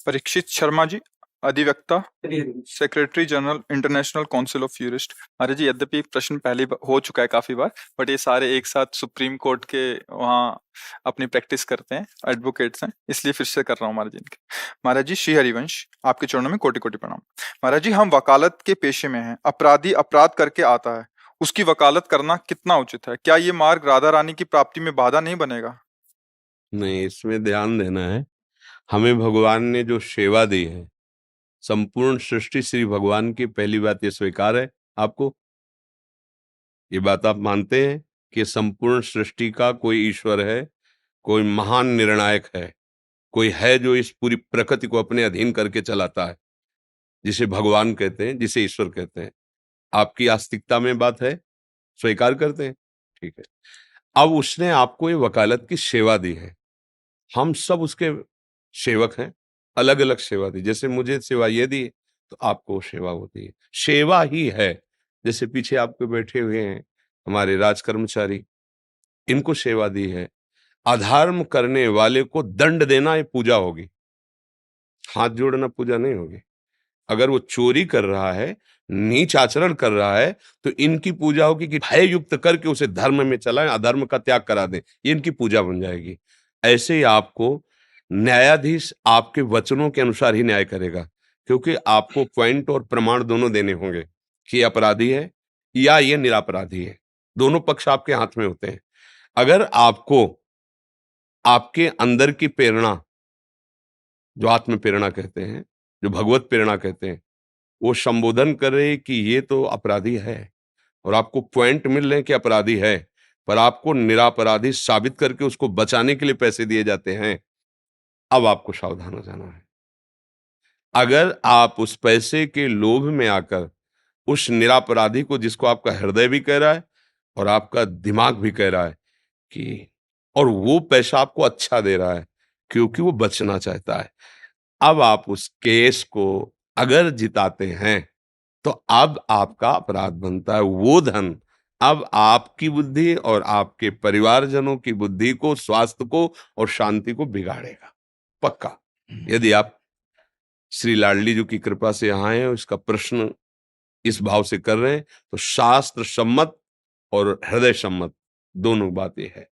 परीक्षित शर्मा जी, अधिवक्ता, secretary general international council of jurist. अरे जी, यद्यपि प्रश्न पहले हो चुका है काफी बार, बट ये सारे एक साथ सुप्रीम कोर्ट के वहाँ अपनी प्रैक्टिस करते हैं, एडवोकेट्स हैं, इसलिए फिर से कर रहा हूँ महाराज जी इनके। महाराज जी, श्री हरिवंश, आपके चरणों में कोटि कोटि प्रणाम। महाराज जी, हम वकालत के पेशे में हैं, अपराधी अपराध करके आता है, उसकी वकालत करना कितना उचित है? क्या ये मार्ग राधा रानी की प्राप्ति में बाधा नहीं बनेगा? नहीं, इसमें ध्यान देना है। हमें भगवान ने जो सेवा दी है, संपूर्ण सृष्टि श्री भगवान की, पहली बात ये स्वीकार है आपको? ये बात आप मानते हैं कि संपूर्ण सृष्टि का कोई ईश्वर है, कोई महान निर्णायक है, कोई है जो इस पूरी प्रकृति को अपने अधीन करके चलाता है, जिसे भगवान कहते हैं, जिसे ईश्वर कहते हैं। आपकी आस्तिकता में बात है, स्वीकार करते हैं? ठीक है। अब उसने आपको ये वकालत की सेवा दी है, हम सब उसके सेवक हैं, अलग अलग सेवा दी। जैसे मुझे सेवा ये दी तो आपको सेवा होती है, सेवा ही है। जैसे पीछे आपके बैठे हुए हैं हमारे राज कर्मचारी, इनको सेवा दी है। अधर्म करने वाले को दंड देना ये पूजा होगी, हाथ जोड़ना पूजा नहीं होगी। अगर वो चोरी कर रहा है, नीच आचरण कर रहा है, तो इनकी पूजा होगी कि भय युक्त करके उसे धर्म में चलाएं, अधर्म का त्याग करा दें, ये इनकी पूजा बन जाएगी। ऐसे ही आपको न्यायाधीश आपके वचनों के अनुसार ही न्याय करेगा, क्योंकि आपको पॉइंट और प्रमाण दोनों देने होंगे कि अपराधी है या ये निरपराधी है। दोनों पक्ष आपके हाथ में होते हैं। अगर आपको आपके अंदर की प्रेरणा, जो आत्म प्रेरणा कहते हैं, जो भगवत प्रेरणा कहते हैं, वो संबोधन कर रहे कि ये तो अपराधी है, और आपको पॉइंट मिल रहे हैं कि अपराधी है, पर आपको निरपराधी साबित करके उसको बचाने के लिए पैसे दिए जाते हैं, अब आपको सावधान हो जाना है। अगर आप उस पैसे के लोभ में आकर उस निरपराधी को, जिसको आपका हृदय भी कह रहा है और आपका दिमाग भी कह रहा है कि, और वो पैसा आपको अच्छा दे रहा है क्योंकि वो बचना चाहता है, अब आप उस केस को अगर जिताते हैं तो अब आपका अपराध बनता है। वो धन अब आपकी बुद्धि और आपके परिवारजनों की बुद्धि को, स्वास्थ्य को और शांति को बिगाड़ेगा, पक्का। यदि आप श्री लाडली जी की कृपा से यहाँ आए और इसका प्रश्न इस भाव से कर रहे हैं, तो शास्त्र सम्मत और हृदय सम्मत दोनों बातें है।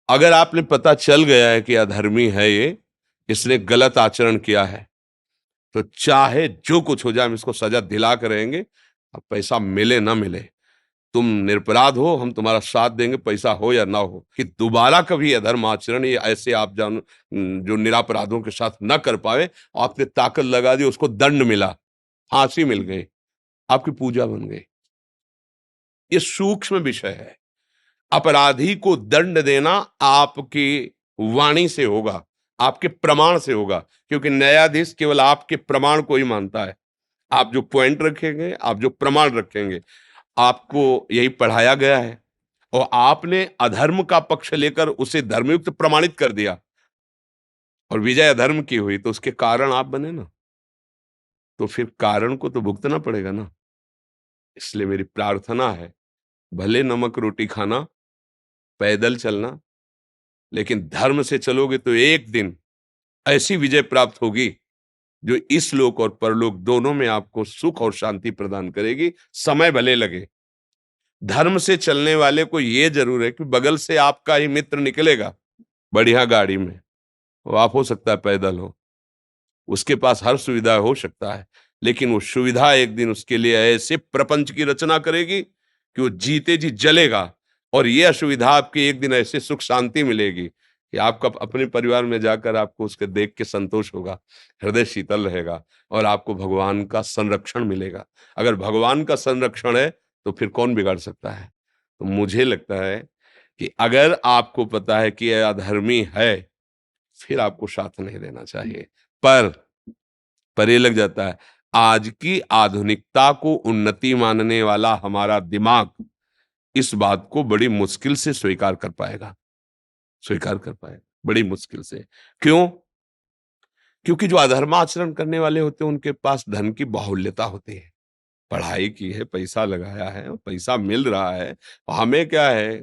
अगर आपने पता चल गया है कि अधर्मी है ये, इसने गलत आचरण किया है, तो चाहे जो कुछ हो जाए हम इसको सजा दिला कर रहेंगे। अब पैसा मिले ना मिले, तुम निरपराध हो, हम तुम्हारा साथ देंगे, पैसा हो या ना हो, कि दोबारा कभी अधर्म आचरण ये ऐसे आप जान जो निरपराधों के साथ न कर पाए। आपने ताकत लगा दी, उसको दंड मिला, फांसी मिल गई, आपकी पूजा बन गई। ये सूक्ष्म विषय है। अपराधी को दंड देना आपकी वाणी से होगा, आपके प्रमाण से होगा, क्योंकि न्यायाधीश केवल आपके प्रमाण को ही मानता है। आप जो पॉइंट रखेंगे, आप जो प्रमाण रखेंगे, आपको यही पढ़ाया गया है, और आपने अधर्म का पक्ष लेकर उसे धर्मयुक्त प्रमाणित कर दिया और विजय अधर्म की हुई, तो उसके कारण आप बने ना, तो फिर कारण को तो भुगतना पड़ेगा ना। इसलिए मेरी प्रार्थना है, भले नमक रोटी खाना, पैदल चलना, लेकिन धर्म से चलोगे तो एक दिन ऐसी विजय प्राप्त होगी जो इस लोक और परलोक दोनों में आपको सुख और शांति प्रदान करेगी। समय भले लगे। धर्म से चलने वाले को यह जरूर है कि बगल से आपका ही मित्र निकलेगा बढ़िया गाड़ी में, वो आप हो सकता है पैदल हो, उसके पास हर सुविधा हो सकता है, लेकिन वो सुविधा एक दिन उसके लिए ऐसे प्रपंच की रचना करेगी कि वो जीते जी जलेगा, और ये असुविधा आपकी एक दिन ऐसे सुख शांति मिलेगी कि आपका अपने परिवार में जाकर आपको उसके देख के संतोष होगा, हृदय शीतल रहेगा, और आपको भगवान का संरक्षण मिलेगा। अगर भगवान का संरक्षण है तो फिर कौन बिगाड़ सकता है? तो मुझे लगता है कि अगर आपको पता है कि यह अधर्मी है, फिर आपको साथ नहीं देना चाहिए। पर ये लग जाता है, आज की आधुनिकता को उन्नति मानने वाला हमारा दिमाग इस बात को बड़ी मुश्किल से स्वीकार कर पाएगा, बड़ी मुश्किल से। क्यों? क्योंकि जो अधर्माचरण करने वाले होते हैं उनके पास धन की बाहुल्यता होती है, पढ़ाई की है, पैसा लगाया है, पैसा मिल रहा है, हमें क्या है,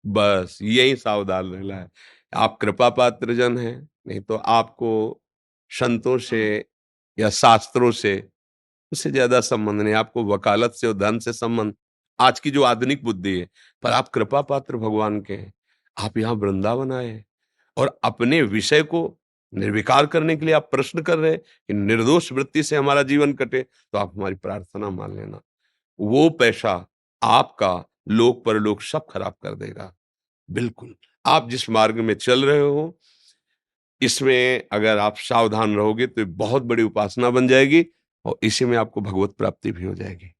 बस यही सावधान रहना है। आप कृपा पात्र जन हैं, नहीं तो आपको संतों से या शास्त्रों से, उससे ज्यादा संबंध नहीं। आपको वकालत से और धन से संबंध, आज की जो आधुनिक बुद्धि है। पर आप कृपा पात्र भगवान के हैं। आप यहाँ वृंदावन आए हैं और अपने विषय को निर्विकार करने के लिए आप प्रश्न कर रहे हैं कि निर्दोष वृत्ति से हमारा जीवन कटे, तो आप हमारी प्रार्थना मान लेना। वो पैसा आपका लोक परलोक सब खराब कर देगा। बिल्कुल, आप जिस मार्ग में चल रहे हो, इसमें अगर आप सावधान रहोगे तो ये बहुत बड़ी उपासना बन जाएगी और इसी में आपको भगवत प्राप्ति भी हो जाएगी।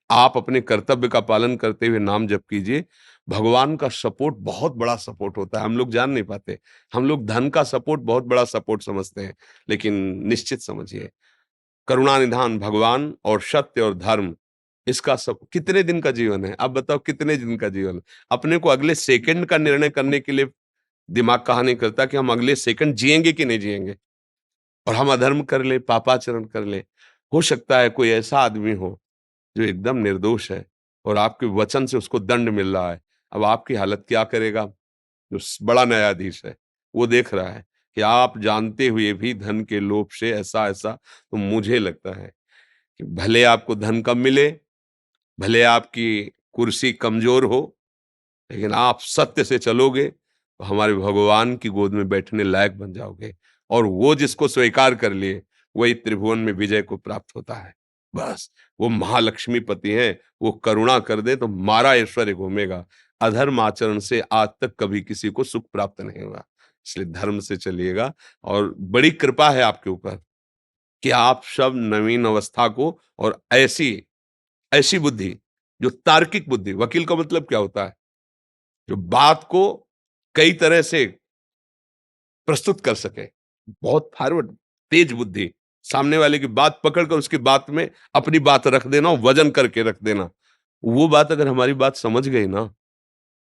आप अपने कर्तव्य का पालन करते हुए नाम जप कीजिए। भगवान का सपोर्ट बहुत बड़ा सपोर्ट होता है, हम लोग जान नहीं पाते। हम लोग धन का सपोर्ट बहुत बड़ा सपोर्ट समझते हैं, लेकिन निश्चित समझिए, करुणा निधान भगवान और सत्य और धर्म, इसका सब कितने दिन का जीवन है? आप बताओ कितने दिन का जीवन है? अपने को अगले सेकंड का निर्णय करने के लिए दिमाग कहा नहीं करता कि हम अगले सेकंड जिएंगे कि नहीं जिएंगे, और हम अधर्म कर ले, पापाचरण कर ले। हो सकता है कोई ऐसा आदमी हो जो एकदम निर्दोष है और आपके वचन से उसको दंड मिल रहा है। अब आपकी हालत क्या करेगा? जो बड़ा न्यायाधीश है, वो देख रहा है कि आप जानते हुए भी धन के लोभ से ऐसा ऐसा, तो मुझे लगता है कि भले आपको धन कम मिले, भले आपकी कुर्सी कमजोर हो, लेकिन आप सत्य से चलोगे तो हमारे भगवान की गोद में बैठने लायक बन जाओगे। और वो जिसको स्वीकार कर लिए, वही त्रिभुवन में विजय को प्राप्त होता है। बस, वो महालक्ष्मी पति हैं, वो करुणा कर दे तो मारा ऐश्वर्य घूमेगा। अधर्म आचरण से आज तक कभी किसी को सुख प्राप्त नहीं हुआ। इसलिए धर्म से चलिएगा, और बड़ी कृपा है आपके ऊपर कि आप सब नवीन अवस्था को और ऐसी ऐसी बुद्धि, जो तार्किक बुद्धि, वकील का मतलब क्या होता है? जो बात को कई तरह से प्रस्तुत कर सके, बहुत फॉरवर्ड, तेज बुद्धि, सामने वाले की बात पकड़कर उसकी बात में अपनी बात रख देना, वजन करके रख देना। वो बात अगर हमारी बात समझ गई ना,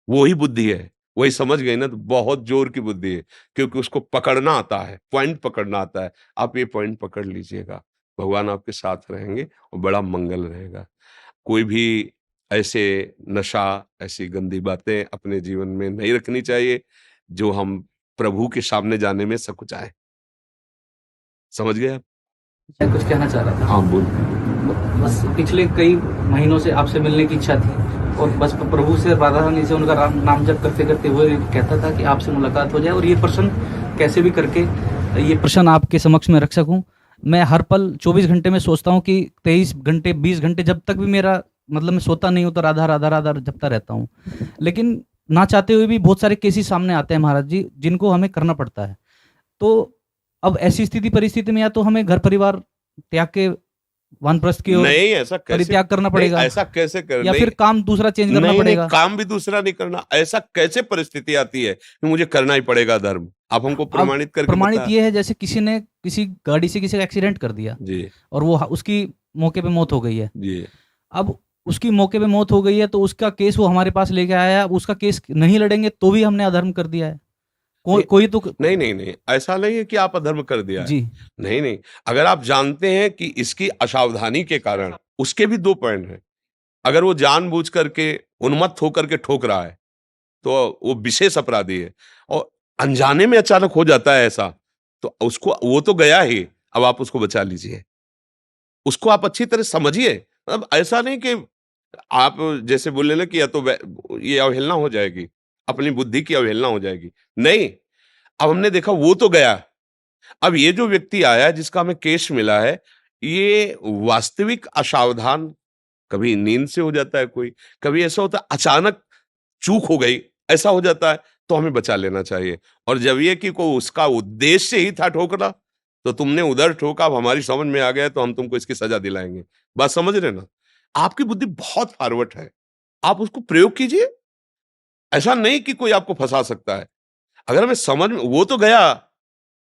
वो ही बुद्धि है, वही समझ गई ना, तो बहुत जोर की बुद्धि है, क्योंकि उसको पकड़ना आता है, पॉइंट पकड़ना आता है। आप ये पॉइंट पकड़ लीजिएगा, भगवान आपके साथ रहेंगे और बड़ा मंगल रहेगा। कोई भी ऐसे नशा, ऐसी गंदी बातें अपने जीवन में नहीं रखनी चाहिए, जो हम प्रभु के सामने जाने में सकुचाएँ। समझ गए आप? मैं कुछ कहना चाह रहा था। हाँ, बोल। बस पिछले कई महीनों से आपसे मिलने की इच्छा थी, और बस प्रभु से, राधा रानी से उनका नाम जप करते करते वो कहता था कि आपसे मुलाकात हो जाए और ये प्रश्न कैसे भी करके ये प्रश्न आपके समक्ष में रख सकूं। मैं हर पल 24 घंटे में सोचता हूं कि 23 घंटे 20 घंटे जब तक भी मेरा मतलब मैं सोता नहीं हूं तो राधा राधा राधा जपता रहता हूं। लेकिन ना चाहते हुए भी बहुत सारे केसेस सामने आते हैं महाराज जी, जिनको हमें करना पड़ता है। तो अब ऐसी स्थिति परिस्थिति में या तो हमें घर परिवार त्याग के वानप्रस्थ की ओर नहीं, ऐसा कैसे परित्याग करना नहीं, पड़ेगा, ऐसा कैसे कर या नहीं, फिर काम दूसरा चेंज करना नहीं, पड़ेगा। काम भी दूसरा नहीं करना। ऐसा कैसे परिस्थिति आती है कि मुझे करना ही पड़ेगा धर्म? आप हमको अब प्रमाणित करके प्रमाणित बता। ये है जैसे किसी ने किसी गाड़ी से किसी का एक्सीडेंट कर दिया जी, और वो उसकी मौके पे मौत हो गई है। जी। अब उसकी मौके पे मौत हो गई है तो उसका केस वो हमारे पास लेके आया है। अब उसका केस नहीं लड़ेंगे तो भी हमने अधर्म कर दिया है। नहीं, कोई तो नहीं, नहीं, नहीं, ऐसा नहीं है कि आप अधर्म कर दिया है। जी नहीं, नहीं, अगर आप जानते हैं कि इसकी असावधानी के कारण, उसके भी 2 पॉइंट हैं। अगर वो जानबूझ करके उन्मत्त होकर के ठोक रहा है, तो वो विशेष अपराधी है। और अनजाने में अचानक हो जाता है ऐसा, तो उसको, वो तो गया ही, अब आप उसको बचा लीजिए। उसको आप अच्छी तरह समझिए। मतलब ऐसा नहीं कि आप जैसे बोले ना कि या तो ये अवहेलना हो जाएगी, अपनी बुद्धि की अवहेलना हो जाएगी। नहीं, अब हमने देखा वो तो गया। अब ये जो व्यक्ति आया है जिसका हमें केस मिला है, ये वास्तविक असावधान, कभी नींद से हो जाता है कोई, कभी ऐसा होता है अचानक चूक हो गई, ऐसा हो जाता है, तो हमें बचा लेना चाहिए। और जब ये कि को उसका उद्देश्य ही था ठोकना, तो तुमने उधर ठोका, अब हमारी समझ में आ गया तो हम तुमको इसकी सजा दिलाएंगे। बात समझ रहे ना? आपकी बुद्धि बहुत फॉरवर्ड है, आप उसको प्रयोग कीजिए। ऐसा नहीं कि कोई आपको फंसा सकता है। अगर हमें समझ में, वो तो गया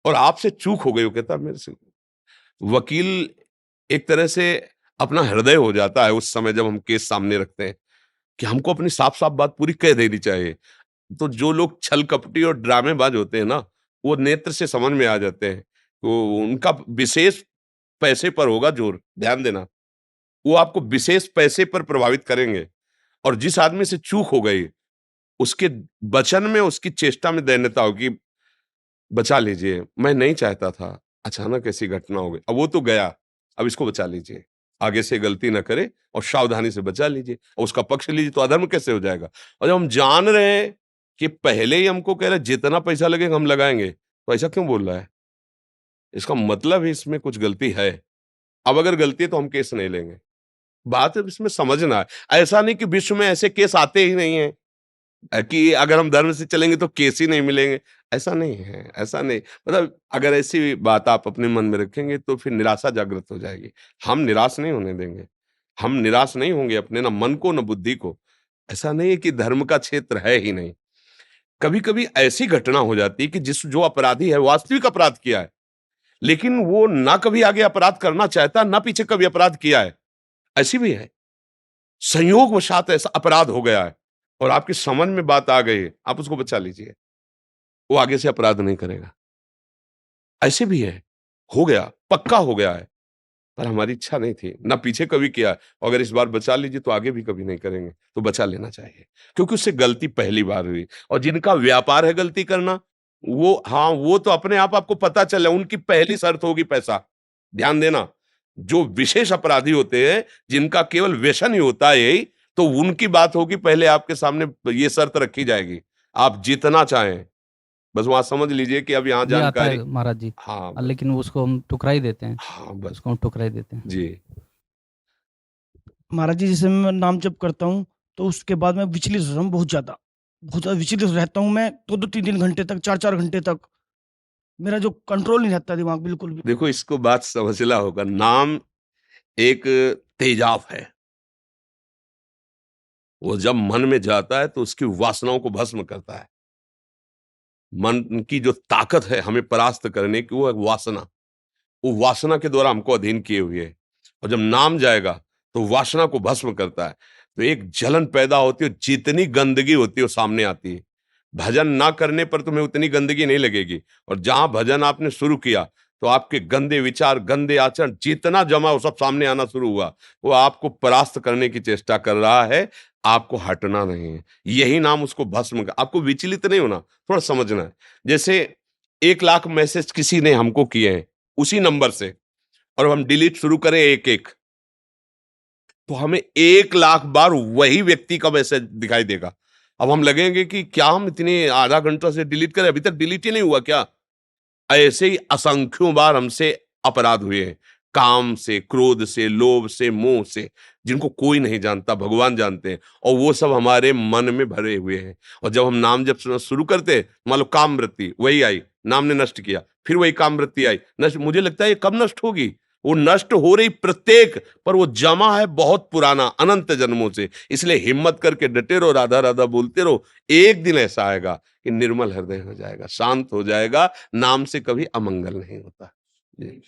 और आपसे चूक हो गई, वो कहता मेरे से। वकील एक तरह से अपना हृदय हो जाता है उस समय जब हम केस सामने रखते हैं, कि हमको अपनी साफ-साफ बात पूरी कह देनी चाहिए। तो जो लोग छल कपटी और ड्रामेबाज होते हैं ना, वो नेत्र से समझ में आ जाते हैं। तो उनका विशेष पैसे पर होगा जोर, ध्यान देना। वो आपको विशेष पैसे पर प्रभावित करेंगे। और जिस आदमी से चूक हो गई, उसके वचन में, उसकी चेष्टा में दैन्यता होगी, बचा लीजिए, मैं नहीं चाहता था, अचानक ऐसी घटना हो गई, अब वो तो गया, अब इसको बचा लीजिए, आगे से गलती ना करे और सावधानी से बचा लीजिए और उसका पक्ष लीजिए, तो अधर्म कैसे हो जाएगा। और जब हम जान रहे हैं कि पहले ही हमको कह रहे जितना पैसा लगेगा हम लगाएंगे, तो ऐसा क्यों बोल रहा है? इसका मतलब है इसमें कुछ गलती है। अब अगर गलती है तो हम केस नहीं लेंगे। बात है इसमें समझना है। ऐसा नहीं कि विश्व में ऐसे केस आते ही नहीं है कि अगर हम धर्म से चलेंगे तो केस ही नहीं मिलेंगे। ऐसा नहीं है, ऐसा नहीं, मतलब अगर ऐसी बात आप अपने मन में रखेंगे तो फिर निराशा जागृत हो जाएगी। हम निराश नहीं होने देंगे। हम निराश नहीं होंगे अपने ना मन को ना बुद्धि को। ऐसा नहीं है कि धर्म का क्षेत्र है ही नहीं। कभी-कभी ऐसी घटना हो जाती है कि जो अपराधी है वास्तविक अपराध किया है, लेकिन वो ना कभी आगे अपराध करना चाहता, ना पीछे कभी अपराध किया है। ऐसी भी है। संयोगवशात ऐसा अपराध हो गया है और आपकी समझ में बात आ गई है, आप उसको बचा लीजिए। वो आगे से अपराध नहीं करेगा। ऐसे भी है, हो गया, पक्का हो गया है, पर हमारी इच्छा नहीं थी, ना पीछे कभी किया है। और अगर इस बार बचा लीजिए तो आगे भी कभी नहीं करेंगे, तो बचा लेना चाहिए। क्योंकि उससे गलती पहली बार हुई और जिनका व्यापार है गलती करना, वो हाँ, वो तो अपने आप आपको पता चले, उनकी पहली शर्त होगी पैसा। ध्यान देना, जो विशेष अपराधी होते हैं, जिनका केवल व्यसन ही होता है यही, तो उनकी बात होगी पहले आपके सामने ये शर्त रखी जाएगी, आप जितना चाहें। बस वहाँ समझ लीजिए कि अब यहाँ ये आता जानकारी है महाराज जी, हाँ, बस। लेकिन उसको हम ठुकरा ही देते हैं, हाँ, बस। उसको हम ठुकरा ही देते हैं। जी। महाराज जी, जैसे मैं नाम जप करता हूँ तो उसके बाद मैं विचलित रहता हूँ, बहुत ज़्यादा विचलित रहता हूँ मैं, 2-2 3-3 घंटे तक, 4-4 घंटे तक मेरा जो कंट्रोल नहीं रहता दिमाग बिल्कुल भी। देखो इसको बात समझना होगा, नाम एक तेजाब है। वो जब मन में जाता है तो उसकी वासनाओं को भस्म करता है। मन की जो ताकत है हमें परास्त करने की, वो है वासना। वो वासना के द्वारा हमको अधीन किए हुए है। और जब नाम जाएगा तो वासना को भस्म करता है, तो एक जलन पैदा होती है, जितनी गंदगी होती है वो सामने आती है। भजन ना करने पर तुम्हें उतनी गंदगी नहीं लगेगी, और जहां भजन आपने शुरू किया तो आपके गंदे विचार, गंदे आचरण जितना जमा वो सब सामने आना शुरू हुआ। वो आपको परास्त करने की चेष्टा कर रहा है, आपको हटना नहीं है। यही नाम उसको भस्म कर, आपको विचलित नहीं होना, थोड़ा समझना है। जैसे 1,00,000 मैसेज किसी ने हमको किए हैं उसी नंबर से, और हम डिलीट शुरू करें एक-एक, तो हमें 1,00,000 बार वही व्यक्ति का मैसेज दिखाई देगा। अब हम लगेंगे कि क्या हम इतने आधा घंटा से डिलीट करें, अभी तक डिलीट ही नहीं हुआ क्या? ऐसे ही असंख्यों बार हमसे अपराध हुए हैं। काम से, क्रोध से, लोभ से, मोह से, जिनको कोई नहीं जानता, भगवान जानते हैं, और वो सब हमारे मन में भरे हुए हैं। और जब हम नाम जब शुरू करते, मान लो काम वृत्ति वही आई, नाम ने नष्ट किया, फिर वही काम वृत्ति आई, नष्ट। मुझे लगता है ये कब नष्ट होगी? वो नष्ट हो रही प्रत्येक, पर वो जमा है बहुत पुराना, अनंत जन्मों से। इसलिए हिम्मत करके डटे रहो, राधा राधा बोलते रहो। एक दिन ऐसा आएगा कि निर्मल हृदय हो जाएगा, शांत हो जाएगा। नाम से कभी अमंगल नहीं होता। जी।